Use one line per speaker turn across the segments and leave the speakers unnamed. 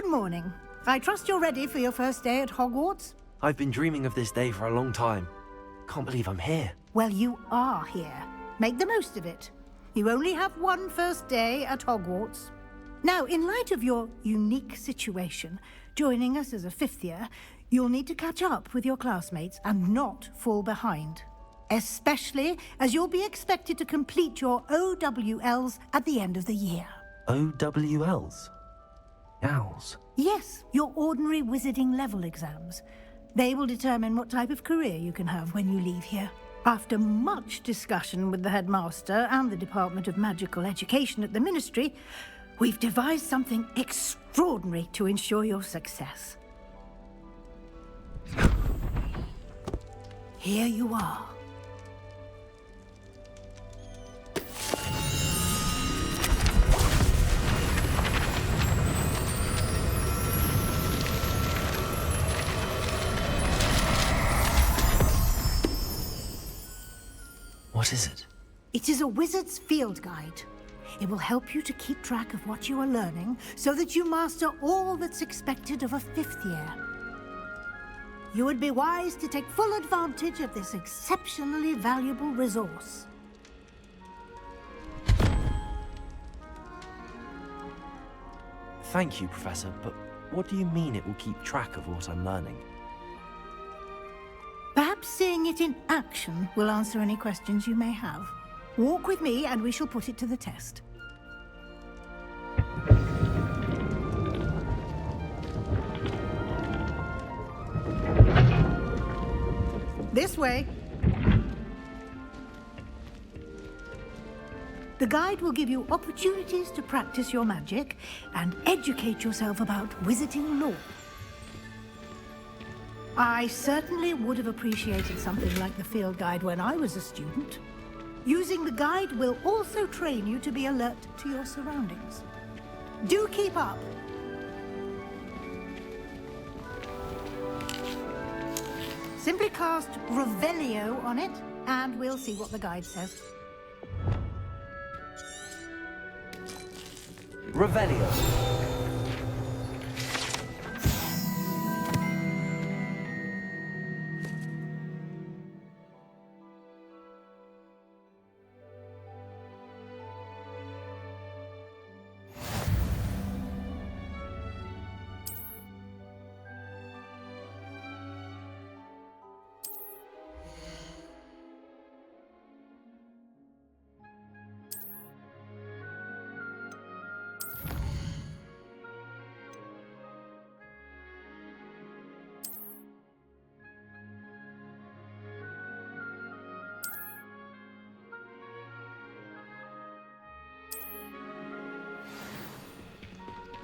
morning. I trust you're ready for your first day at Hogwarts?
I've been dreaming of this day for a long time. Can't believe I'm here.
Well, you are here. Make the most of it. You only have one first day at Hogwarts. Now, in light of your unique situation, joining us as a fifth year, you'll need to catch up with your classmates and not fall behind. Especially as you'll be expected to complete your OWLs at the end of the year.
OWLs? Owls?
Yes, your ordinary wizarding level exams. They will determine what type of career you can have when you leave here. After much discussion with the headmaster and the Department of Magical Education at the Ministry, we've devised something extraordinary to ensure your success. Here you are.
What is it?
It is a wizard's field guide. It will help you to keep track of what you are learning so that you master all that's expected of a fifth year. You would be wise to take full advantage of this exceptionally valuable resource.
Thank you, Professor, but what do you mean it will keep track of what I'm learning?
Perhaps seeing it in action will answer any questions you may have. Walk with me and we shall put it to the test. This way. The guide will give you opportunities to practice your magic and educate yourself about wizarding lore. I certainly would have appreciated something like the field guide when I was a student. Using the guide will also train you to be alert to your surroundings. Do keep up. Simply cast Revelio on it, and we'll see what the guide says.
Revelio.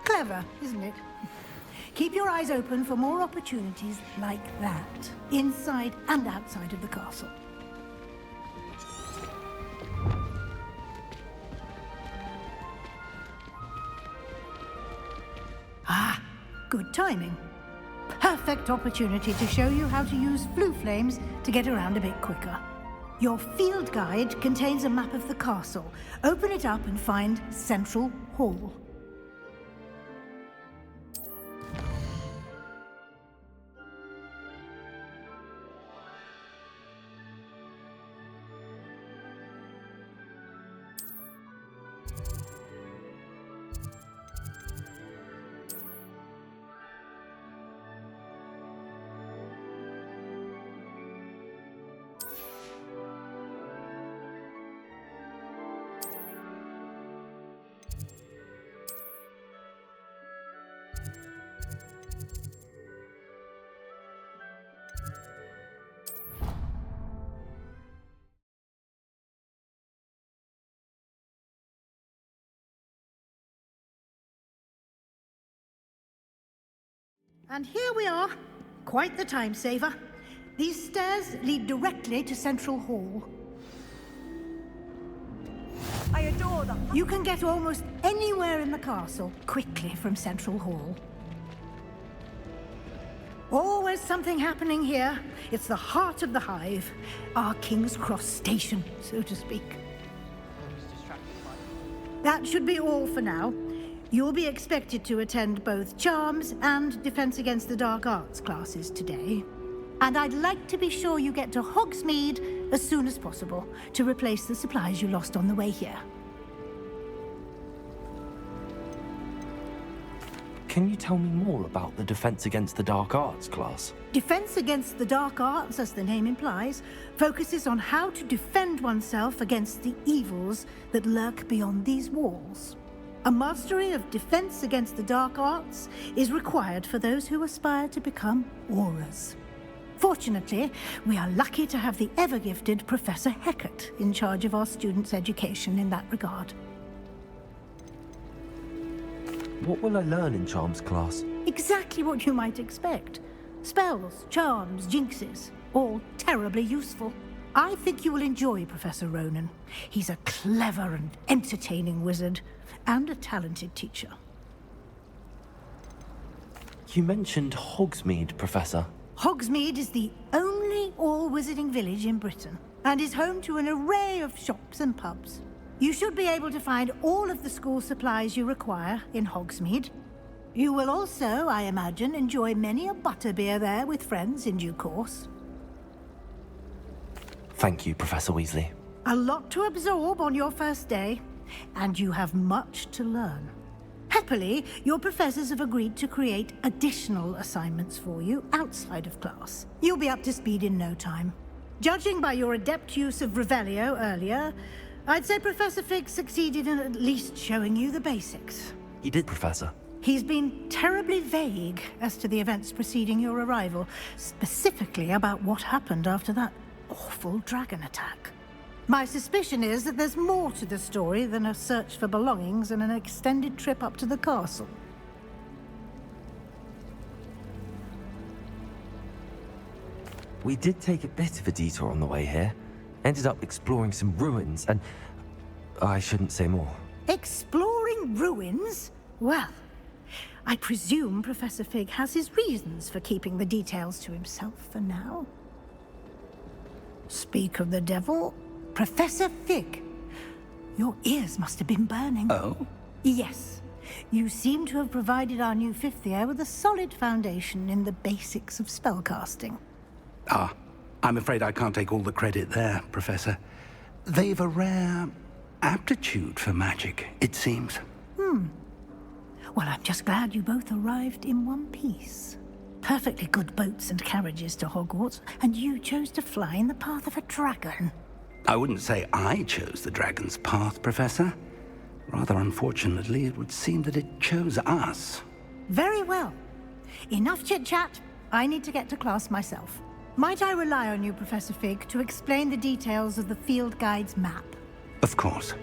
Clever, isn't it? Keep your eyes open for more opportunities like that, inside and outside of the castle. Ah, good timing. Perfect opportunity to show you how to use blue flames to get around a bit quicker. Your field guide contains a map of the castle. Open it up and find Central Hall. And here we are. Quite the time saver. These stairs lead directly to Central Hall.
I adore them.
You can get almost anywhere in the castle quickly from Central Hall. Always something happening here. It's the heart of the hive. Our King's Cross station, so to speak. That should be all for now. You'll be expected to attend both Charms and Defense Against the Dark Arts classes today. And I'd like to be sure you get to Hogsmeade as soon as possible to replace the supplies you lost on the way here.
Can you tell me more about the Defense Against the Dark Arts class?
Defense Against the Dark Arts, as the name implies, focuses on how to defend oneself against the evils that lurk beyond these walls. A mastery of Defense Against the Dark Arts is required for those who aspire to become Aurors. Fortunately, we are lucky to have the ever-gifted Professor Hecat in charge of our students' education in that regard.
What will I learn in Charms class?
Exactly what you might expect. Spells, charms, jinxes, all terribly useful. I think you will enjoy Professor Ronan. He's a clever and entertaining wizard, and a talented teacher.
You mentioned Hogsmeade, Professor.
Hogsmeade is the only all-wizarding village in Britain, and is home to an array of shops and pubs. You should be able to find all of the school supplies you require in Hogsmeade. You will also, I imagine, enjoy many a butterbeer there with friends in due course.
Thank you, Professor Weasley.
A lot to absorb on your first day, and you have much to learn. Happily, your professors have agreed to create additional assignments for you outside of class. You'll be up to speed in no time. Judging by your adept use of Revelio earlier, I'd say Professor Fig succeeded in at least showing you the basics.
He did, Professor.
He's been terribly vague as to the events preceding your arrival, specifically about what happened after that awful dragon attack. My suspicion is that there's more to the story than a search for belongings and an extended trip up to the castle.
We did take a bit of a detour on the way here. Ended up exploring some ruins and... I shouldn't say more.
Exploring ruins? Well, I presume Professor Fig has his reasons for keeping the details to himself for now. Speak of the devil, Professor Fig. Your ears must have been burning.
Oh?
Yes. You seem to have provided our new fifth year with a solid foundation in the basics of spellcasting.
Ah, I'm afraid I can't take all the credit there, Professor. They've a rare aptitude for magic, it seems.
Well, I'm just glad you both arrived in one piece. Perfectly good boats and carriages to Hogwarts, and you chose to fly in the path of a dragon.
I wouldn't say I chose the dragon's path, Professor. Rather unfortunately, it would seem that it chose us.
Very well. Enough chit-chat. I need to get to class myself. Might I rely on you, Professor Fig, to explain the details of the field guide's map?
Of course.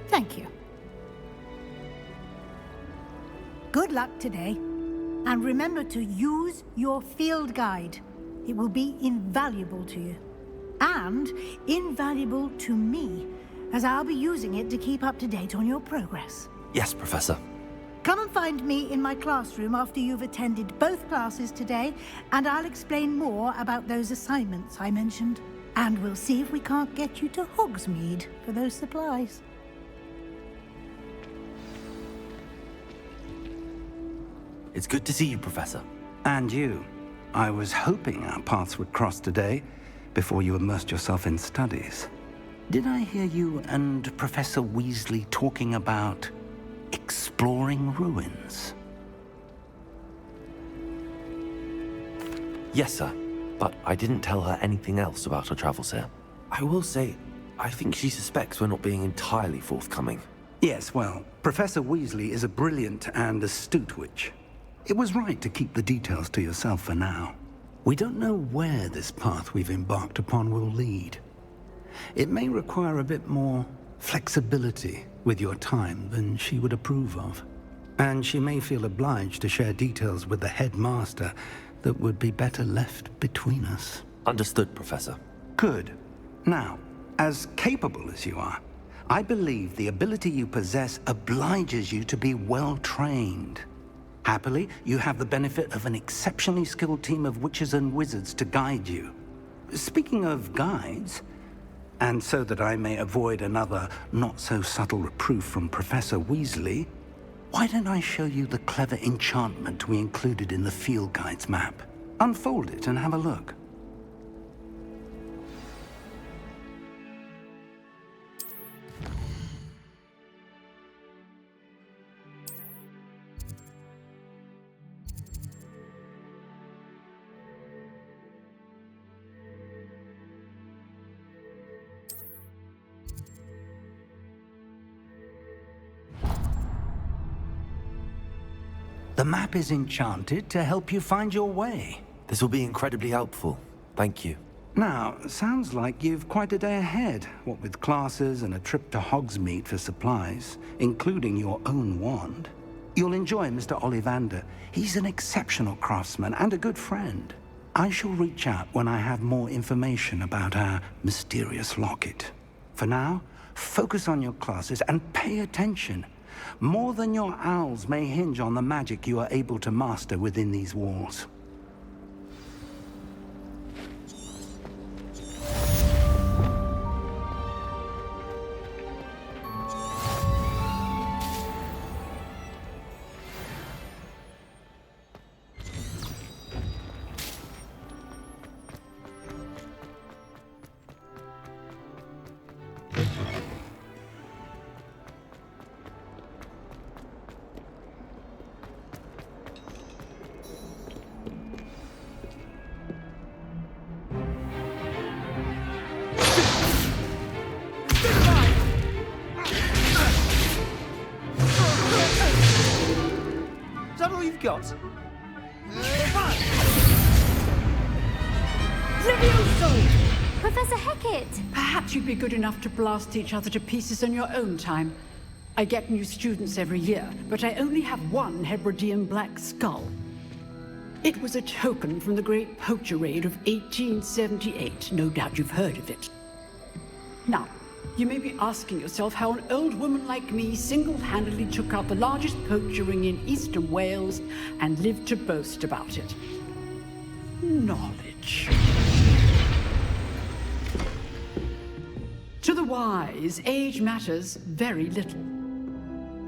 Thank you. Good luck today. And remember to use your field guide. It will be invaluable to you. And invaluable to me, as I'll be using it to keep up to date on your progress.
Yes, Professor.
Come and find me in my classroom after you've attended both classes today, and I'll explain more about those assignments I mentioned. And we'll see if we can't get you to Hogsmeade for those supplies.
It's good to see you, Professor.
And you. I was hoping our paths would cross today, before you immersed yourself in studies. Did I hear you and Professor Weasley talking about exploring ruins?
Yes, sir. But I didn't tell her anything else about her travels here. I will say, I think she suspects we're not being entirely forthcoming.
Yes, well, Professor Weasley is a brilliant and astute witch. It was right to keep the details to yourself for now. We don't know where this path we've embarked upon will lead. It may require a bit more flexibility with your time than she would approve of. And she may feel obliged to share details with the headmaster that would be better left between us.
Understood, Professor.
Good. Now, as capable as you are, I believe the ability you possess obliges you to be well trained. Happily, you have the benefit of an exceptionally skilled team of witches and wizards to guide you. Speaking of guides, and so that I may avoid another not-so-subtle reproof from Professor Weasley, Why don't I show you the clever enchantment we included in the field guide's map? Unfold it and have a look. The map is enchanted to help you find your way.
This will be incredibly helpful. Thank you.
Now, sounds like you've quite a day ahead, what with classes and a trip to Hogsmeade for supplies, including your own wand. You'll enjoy Mr. Ollivander. He's an exceptional craftsman and a good friend. I shall reach out when I have more information about our mysterious locket. For now, focus on your classes and pay attention. More than your owls may hinge on the magic you are able to master within these walls.
Is that all you've got?
Levioso!
Professor Hecat!
Perhaps you'd be good enough to blast each other to pieces on your own time. I get new students every year, but I only have one Hebridean black skull. It was a token from the Great Poacher Raid of 1878. No doubt you've heard of it. Now, you may be asking yourself how an old woman like me single-handedly took out the largest poacher ring in eastern Wales and lived to boast about it. Knowledge. To the wise, age matters very little.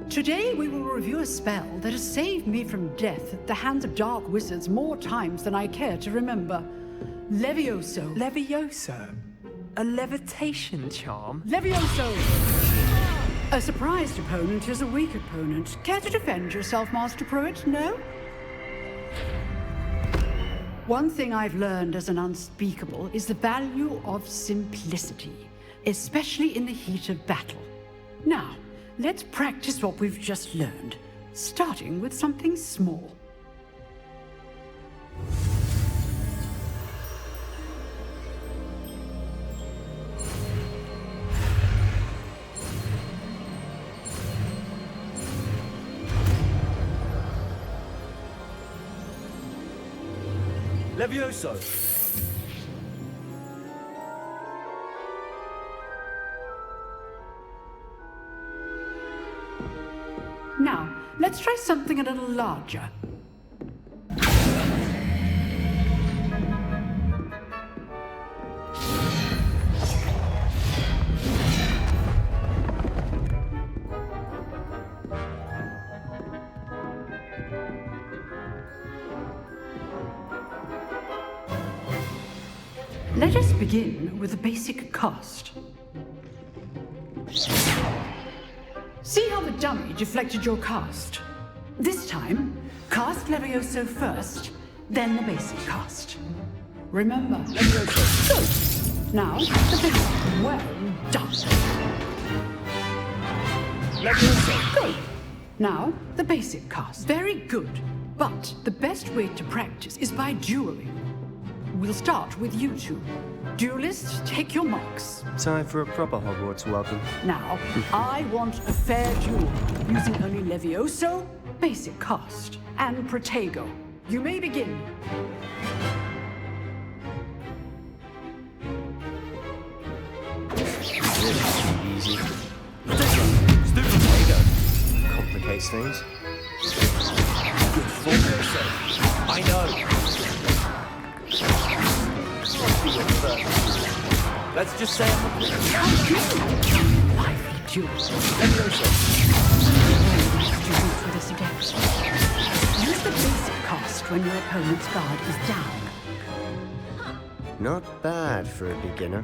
Today we will review a spell that has saved me from death at the hands of dark wizards more times than I care to remember. Levioso.
Levioso? A levitation charm?
Levioso! A surprised opponent is a weak opponent. Care to defend yourself, Master Pruitt? No? One thing I've learned as an unspeakable is the value of simplicity, especially in the heat of battle. Now, let's practice what we've just learned, starting with something small.
Levioso!
Now, let's try something a little larger. Let us begin with a basic cast. See how the dummy deflected your cast? This time, cast Levioso first, then the basic cast. Remember, Levioso. Good. Now, the basic. Well done. Levioso. Good. Now, the basic cast. Very good. But the best way to practice is by dueling. We'll start with you two. Duelists, take your marks.
Time for a proper Hogwarts welcome.
Now, I want a fair duel, using only Levioso, basic cast, and Protego. You may begin.
Easy. Stupid Protego. Complicates things. Good for I know. Let's just say I'm
Lively duel.
Levioso.
Students with a when your opponent's guard is down.
Not bad for a beginner.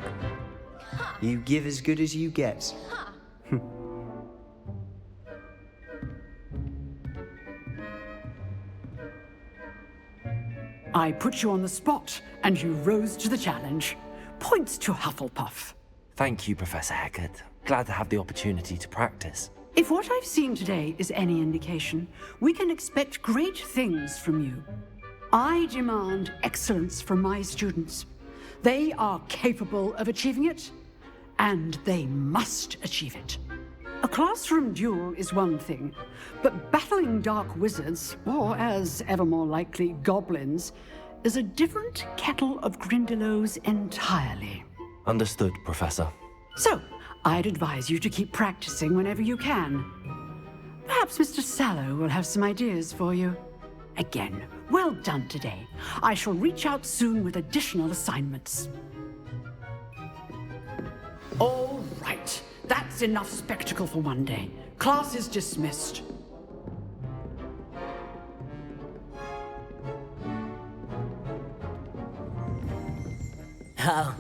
You give as good as you get.
I put you on the spot, and you rose to the challenge. Points to Hufflepuff.
Thank you, Professor Hecat. Glad to have the opportunity to practice.
If what I've seen today is any indication, we can expect great things from you. I demand excellence from my students. They are capable of achieving it, and they must achieve it. A classroom duel is one thing, but battling dark wizards, or as ever more likely, goblins, is a different kettle of Grindylows entirely.
Understood, Professor.
So, I'd advise you to keep practicing whenever you can. Perhaps Mr. Sallow will have some ideas for you. Again, well done today. I shall reach out soon with additional assignments. All right. That's enough spectacle for one day. Class is dismissed.
Oh,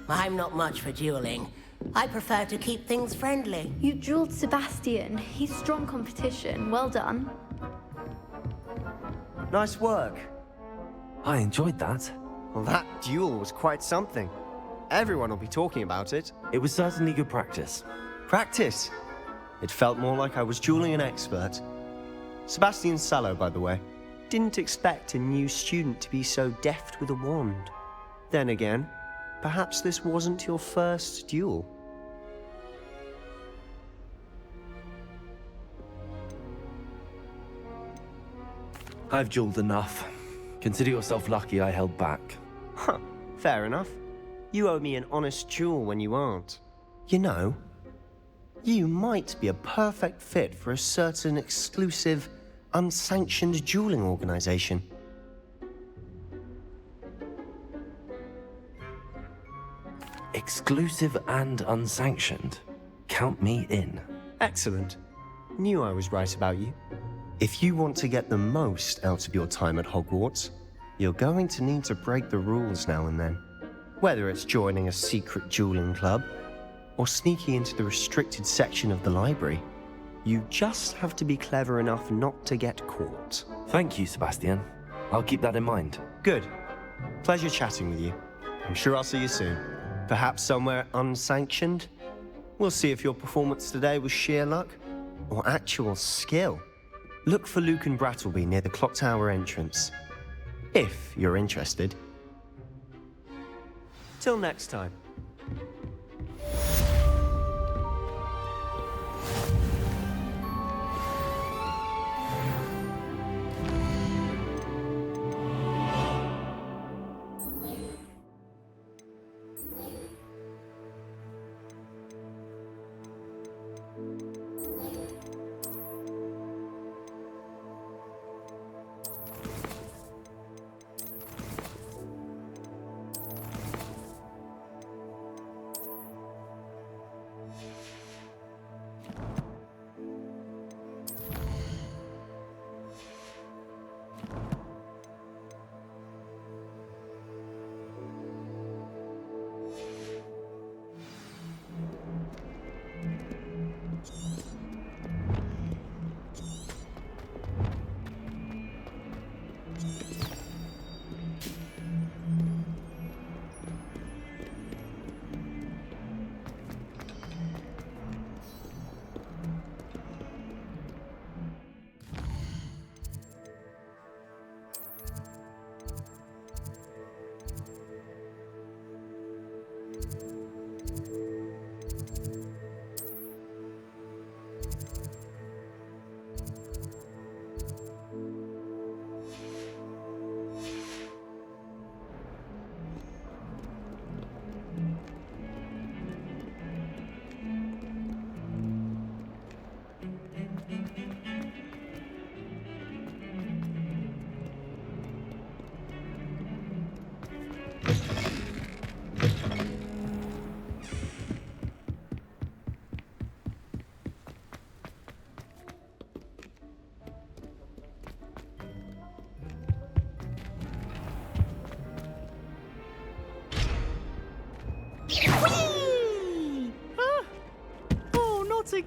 I'm not much for dueling. I prefer to keep things friendly.
You dueled Sebastian. He's strong competition. Well done.
Nice work.
I enjoyed that.
Well, that duel was quite something. Everyone will be talking about it.
It was certainly good practice.
Practice. It felt more like I was dueling an expert. Sebastian Sallow, by the way. Didn't expect a new student to be so deft with a wand. Then again, perhaps this wasn't your first duel.
I've dueled enough. Consider yourself lucky I held back.
Huh, fair enough. You owe me an honest duel when you aren't. You know, you might be a perfect fit for a certain exclusive, unsanctioned dueling organization.
Exclusive and unsanctioned. Count me in.
Excellent. Knew I was right about you. If you want to get the most out of your time at Hogwarts, you're going to need to break the rules now and then. Whether it's joining a secret dueling club, or sneaking into the restricted section of the library, you just have to be clever enough not to get caught.
Thank you, Sebastian. I'll keep that in mind.
Good. Pleasure chatting with you. I'm sure I'll see you soon. Perhaps somewhere unsanctioned? We'll see if your performance today was sheer luck or actual skill. Look for Luke and Brattleby near the clock tower entrance, if you're interested. Till next time.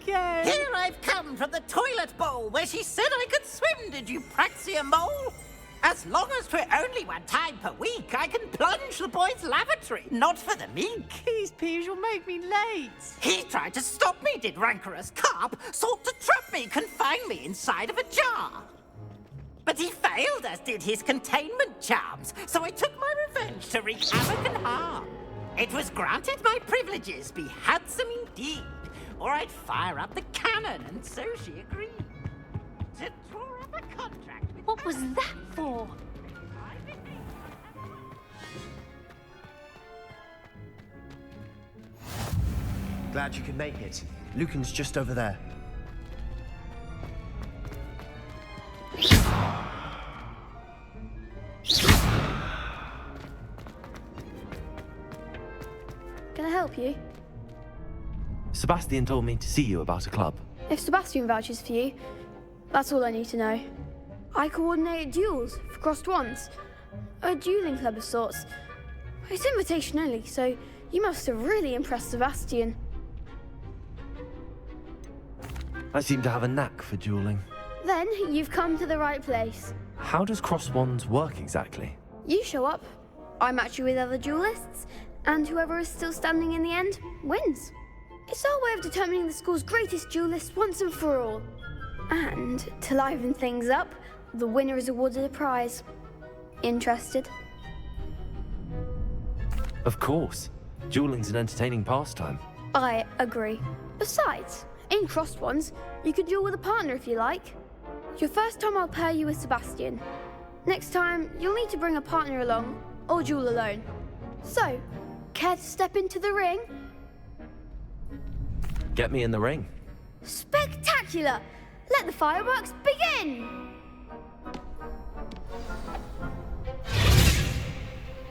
again.
Here I've come from the toilet bowl where she said I could swim, did you praxia mole? As long as 'twere only one time per week, I can plunge the boy's lavatory, not for the meek.
These peas will make me late.
He tried to stop me, did rancorous carp, sought to trap me, confine me inside of a jar. But he failed, as did his containment charms, so I took my revenge to wreak havoc and harm. It was granted my privileges be handsome indeed, or I'd fire up the cannon, and so she agreed to draw up a contract with...
What was that for?
Glad you could make it. Lucan's just over there.
Can I help you?
Sebastian told me to see you about a club.
If Sebastian vouches for you, that's all I need to know. I coordinate duels for crossed wands. A dueling club of sorts. It's invitation only, so you must have really impressed Sebastian.
I seem to have a knack for dueling.
Then you've come to the right place.
How does cross wands work exactly?
You show up, I match you with other duelists, and whoever is still standing in the end wins. It's our way of determining the school's greatest duelist once and for all. And to liven things up, the winner is awarded a prize. Interested?
Of course. Dueling's an entertaining pastime.
I agree. Besides, in crossed ones, you could duel with a partner if you like. Your first time I'll pair you with Sebastian. Next time, you'll need to bring a partner along, or duel alone. So, care to step into the ring?
Get me in the ring.
Spectacular! Let the fireworks begin!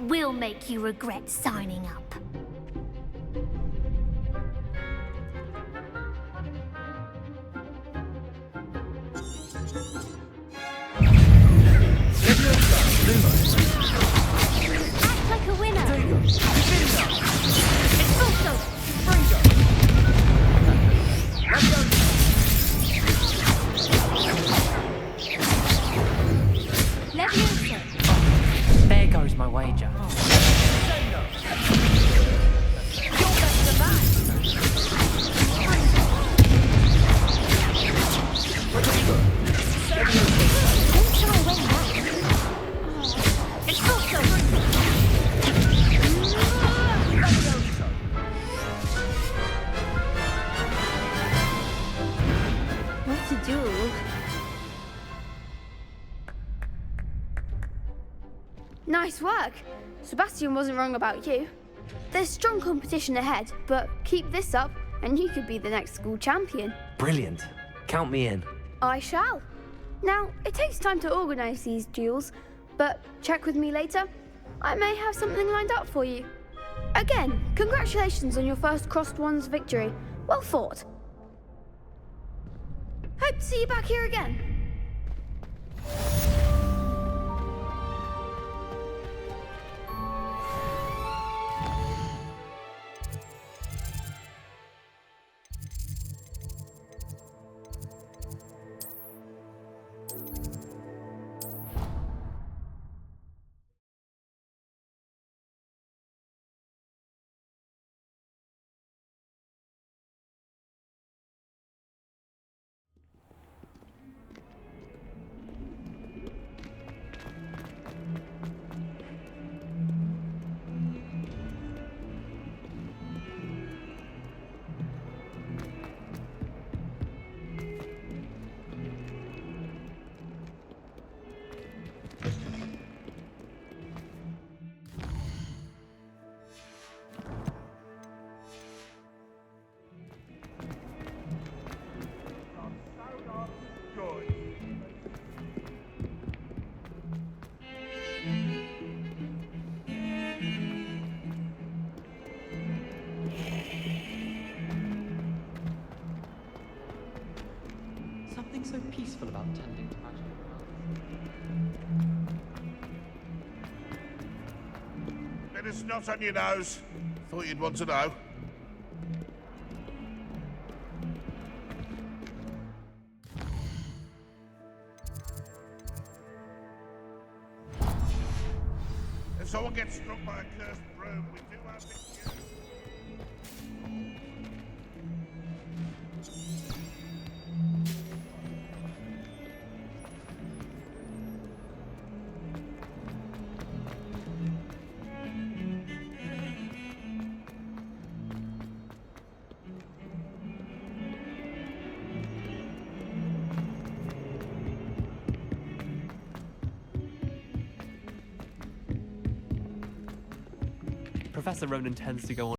We'll make you regret signing up. Act like a winner! It's also Leviosa!
There goes my wager.
What to do? Nice work. Sebastian wasn't wrong about you. There's strong competition ahead, but keep this up and you could be the next school champion.
Brilliant. Count me in.
I shall. Now, it takes time to organise these duels, but check with me later. I may have something lined up for you. Again, congratulations on your first crossed wands victory. Well fought. Hope to see you back here again.
Something so peaceful about tending to magic.
Bit of snot on your nose. Thought you'd want to know. someone gets struck by a cursed broom, we do have to kill.
Professor Ronan tends to go on